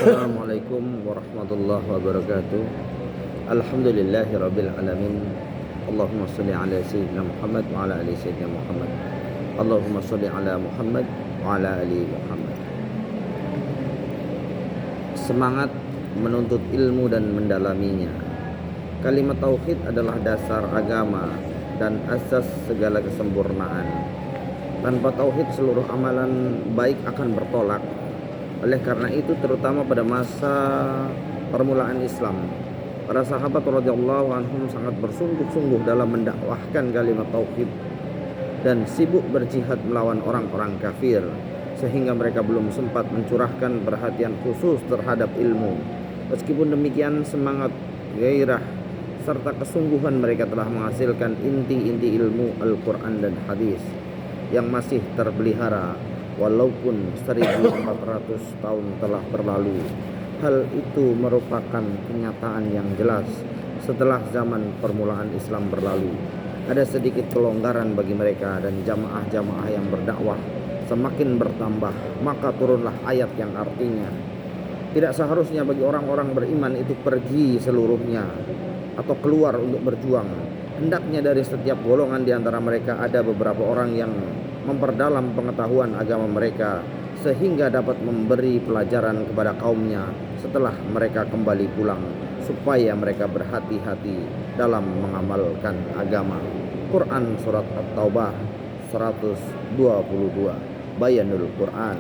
Assalamualaikum warahmatullahi wabarakatuh. Alhamdulillahirabbil alamin. Allahumma shalli ala sayyidina Muhammad wa ala ali sayyidina Muhammad. Allahumma shalli ala Muhammad wa ala ali Muhammad. Semangat menuntut ilmu dan mendalaminya. Kalimat tauhid adalah dasar agama dan asas segala kesempurnaan. Tanpa tauhid seluruh amalan baik akan bertolak. Oleh karena itu terutama pada masa permulaan Islam, para sahabat radhiyallahu anhum sangat bersungguh-sungguh dalam mendakwahkan kalimat tauhid dan sibuk berjihad melawan orang-orang kafir, sehingga mereka belum sempat mencurahkan perhatian khusus terhadap ilmu. Meskipun demikian, semangat, gairah serta kesungguhan mereka telah menghasilkan inti-inti ilmu Al-Quran dan hadis yang masih terpelihara walaupun 1400 tahun telah berlalu. Hal itu merupakan kenyataan yang jelas. Setelah zaman permulaan Islam berlalu, ada sedikit kelonggaran bagi mereka dan jamaah-jamaah yang berdakwah semakin bertambah. Maka turunlah ayat yang artinya, tidak seharusnya bagi orang-orang beriman itu pergi seluruhnya atau keluar untuk berjuang. Hendaknya dari setiap golongan di antara mereka ada beberapa orang yang memperdalam pengetahuan agama mereka, sehingga dapat memberi pelajaran kepada kaumnya setelah mereka kembali pulang, supaya mereka berhati-hati dalam mengamalkan agama. Quran Surat At-Taubah 122, Bayanul Quran.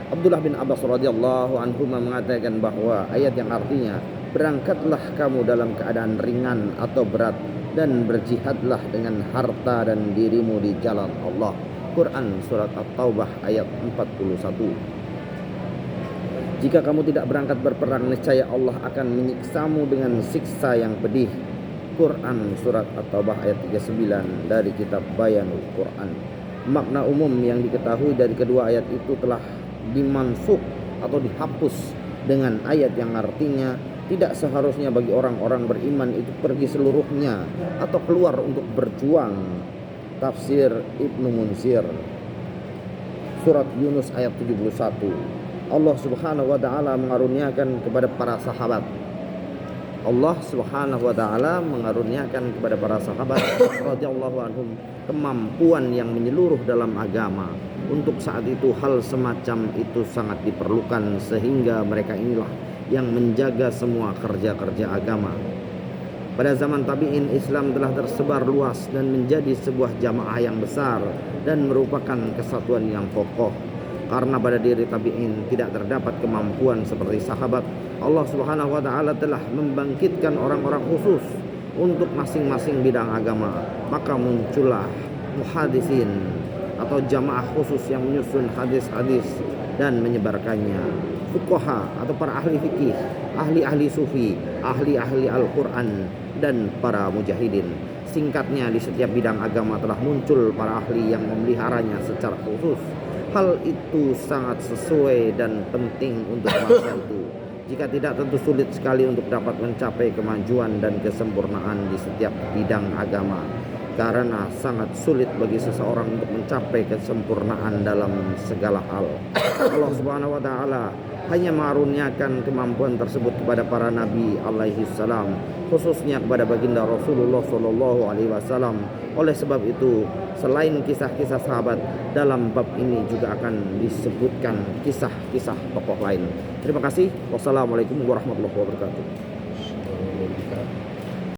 Abdullah bin Abbas radhiyallahu anhu mengatakan bahwa ayat yang artinya, berangkatlah kamu dalam keadaan ringan atau berat dan berjihadlah dengan harta dan dirimu di jalan Allah. Quran Surat At-Taubah ayat 41. Jika kamu tidak berangkat berperang, niscaya Allah akan menyiksamu dengan siksa yang pedih. Quran Surat At-Taubah ayat 39 dari kitab Bayanul Quran. Makna umum yang diketahui dari kedua ayat itu telah dimansukh atau dihapus dengan ayat yang artinya, tidak seharusnya bagi orang-orang beriman itu pergi seluruhnya atau keluar untuk berjuang. Tafsir Ibnu Munsir, Surat Yunus ayat 71. Allah Subhanahu wa taala mengaruniakan kepada para sahabat. Allah Subhanahu wa taala mengaruniakan kepada para sahabat radhiyallahu anhum kemampuan yang menyeluruh dalam agama. Untuk saat itu hal semacam itu sangat diperlukan, sehingga mereka inilah yang menjaga semua kerja-kerja agama. Pada zaman tabi'in, Islam telah tersebar luas dan menjadi sebuah jamaah yang besar dan merupakan kesatuan yang kokoh. Karena pada diri tabi'in tidak terdapat kemampuan seperti sahabat, Allah Subhanahu wa taala telah membangkitkan orang-orang khusus untuk masing-masing bidang agama. Maka muncullah muhadisin atau jamaah khusus yang menyusun hadis-hadis dan menyebarkannya. Fuqaha atau para ahli fikih, ahli-ahli sufi, ahli-ahli Al-Quran, dan para mujahidin. Singkatnya, di setiap bidang agama telah muncul para ahli yang memeliharanya secara khusus. Hal itu sangat sesuai dan penting untuk masa itu. Jika tidak, tentu sulit sekali untuk dapat mencapai kemajuan dan kesempurnaan di setiap bidang agama, karena sangat sulit bagi seseorang untuk mencapai kesempurnaan dalam segala hal. Allah Subhanahu wa taala hanya mengaruniakan kemampuan tersebut kepada para nabi alaihi salam, khususnya kepada baginda Rasulullah sallallahu alaihi wasallam. Oleh sebab itu, selain kisah-kisah sahabat, dalam bab ini juga akan disebutkan kisah-kisah tokoh lain. Terima kasih. Wassalamualaikum warahmatullahi wabarakatuh.